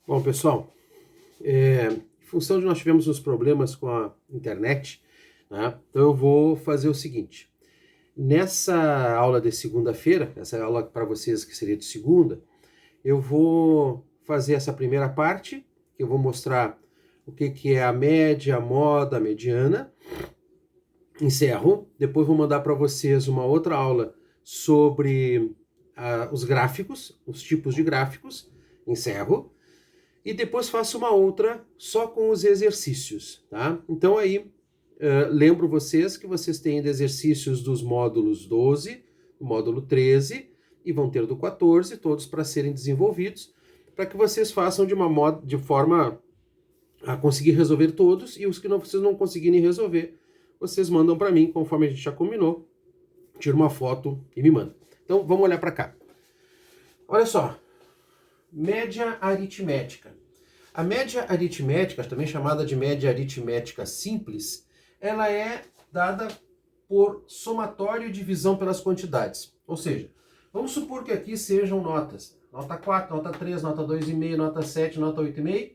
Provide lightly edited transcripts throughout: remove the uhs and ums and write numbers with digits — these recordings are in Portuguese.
Bom, pessoal, em função de nós tivemos uns problemas com a internet, né? Então eu vou fazer o seguinte. Nessa aula de segunda-feira, essa aula para vocês que seria de segunda, eu vou fazer essa primeira parte, que eu vou mostrar o que é a média, a moda, a mediana. Encerro. Depois vou mandar para vocês uma outra aula sobre os gráficos, os tipos de gráficos. Encerro. E depois faço uma outra só com os exercícios, tá? Então aí, lembro vocês que vocês têm exercícios dos módulos 12, do módulo 13 e vão ter do 14, todos para serem desenvolvidos, para que vocês façam de forma a conseguir resolver todos, e os que vocês não conseguirem resolver, vocês mandam para mim, conforme a gente já combinou, tira uma foto e me manda. Então vamos olhar para cá. Olha só, média aritmética. A média aritmética, também chamada de média aritmética simples, ela é dada por somatório e divisão pelas quantidades. Ou seja, vamos supor que aqui sejam notas. Nota 4, nota 3, nota 2,5, nota 7, nota 8,5.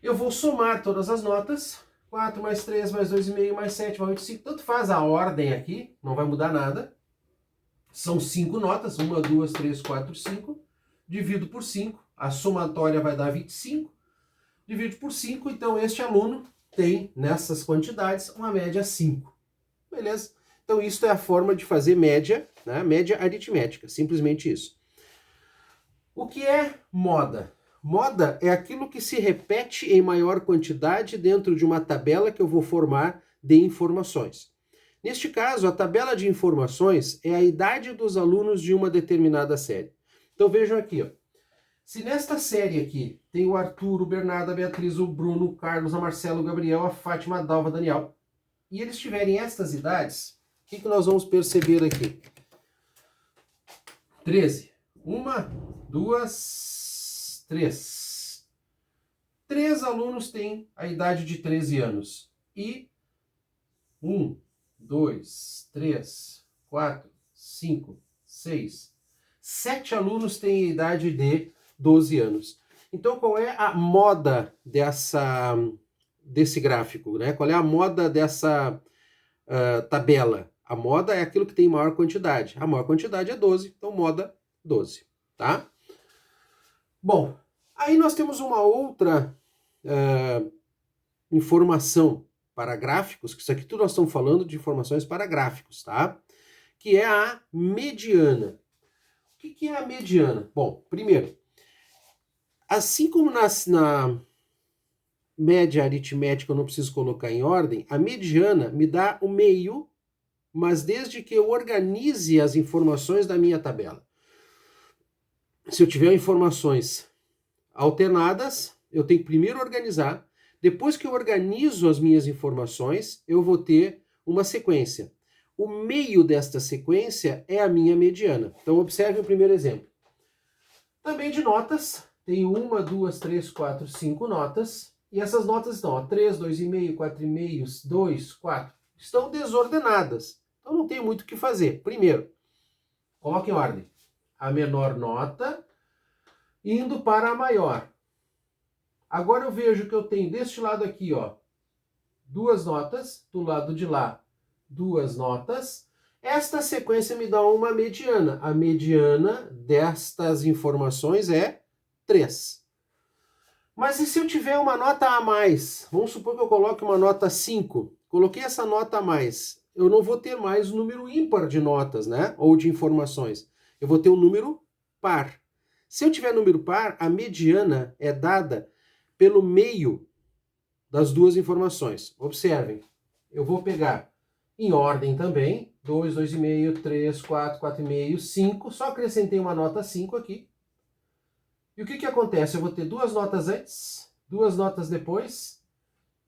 Eu vou somar todas as notas. 4 mais 3 mais 2,5 mais 7 mais 8, 5. Tanto faz a ordem aqui, não vai mudar nada. São 5 notas, 1, 2, 3, 4, 5. Divido por 5, a somatória vai dar 25. Divido por 5, então este aluno tem, nessas quantidades, uma média 5. Beleza? Então isso é a forma de fazer média, né? Média aritmética, simplesmente isso. O que é moda? Moda é aquilo que se repete em maior quantidade dentro de uma tabela que eu vou formar de informações. Neste caso, a tabela de informações é a idade dos alunos de uma determinada série. Então vejam aqui, ó. Se nesta série aqui tem o Arthur, o Bernardo, a Beatriz, o Bruno, o Carlos, a Marcela, o Gabriel, a Fátima, a Dalva, a Daniel, e eles tiverem estas idades, o que nós vamos perceber aqui? 13. 1, 2, 3. 3 alunos têm a idade de 13 anos. E 1, 2, 3, 4, 5, 6, 7 alunos têm a idade de 12 anos. Então, qual é a moda desse gráfico, né? Qual é a moda dessa tabela? A moda é aquilo que tem maior quantidade. A maior quantidade é 12, então moda 12, tá? Bom, aí nós temos uma outra informação para gráficos, que isso aqui tudo nós estamos falando de informações para gráficos, tá? Que é a mediana. O que é a mediana? Bom, primeiro, assim como na média aritmética eu não preciso colocar em ordem, a mediana me dá o meio, mas desde que eu organize as informações da minha tabela. Se eu tiver informações alternadas, eu tenho que primeiro organizar. Depois que eu organizo as minhas informações, eu vou ter uma sequência. O meio desta sequência é a minha mediana. Então observe o primeiro exemplo. Também de notas, tenho 1, 2, 3, 4, 5 notas. E essas notas estão, ó, 3, 2,5, 4,5, 2, 4. Estão desordenadas. Então não tenho muito o que fazer. Primeiro, coloque em ordem. A menor nota indo para a maior. Agora eu vejo que eu tenho deste lado aqui, ó, 2 notas. Do lado de lá, 2 notas. Esta sequência me dá uma mediana. A mediana destas informações é 3. Mas e se eu tiver uma nota a mais? Vamos supor que eu coloque uma nota 5. Coloquei essa nota a mais. Eu não vou ter mais um número ímpar de notas, né? Ou de informações. Eu vou ter um número par. Se eu tiver número par, a mediana é dada pelo meio das duas informações. Observem. Eu vou pegar em ordem também. 2, 2,5, 3, 4, 4,5, 5. Só acrescentei uma nota 5 aqui. E o que acontece? Eu vou ter 2 notas antes, 2 notas depois.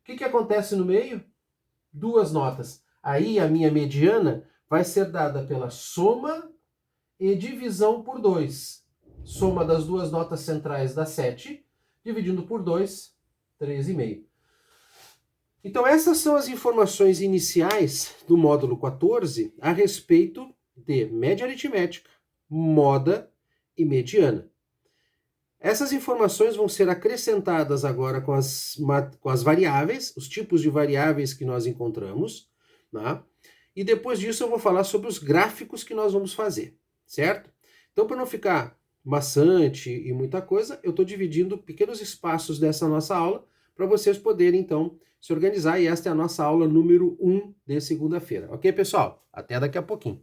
O que acontece no meio? 2 notas. Aí a minha mediana vai ser dada pela soma e divisão por 2. Soma das 2 notas centrais dá 7, dividindo por 2, 3,5. Então essas são as informações iniciais do módulo 14 a respeito de média aritmética, moda e mediana. Essas informações vão ser acrescentadas agora com as variáveis, os tipos de variáveis que nós encontramos, né? E depois disso eu vou falar sobre os gráficos que nós vamos fazer, certo? Então, para não ficar maçante e muita coisa, eu estou dividindo pequenos espaços dessa nossa aula para vocês poderem, então, se organizar. E esta é a nossa aula número 1 de segunda-feira. Ok, pessoal? Até daqui a pouquinho.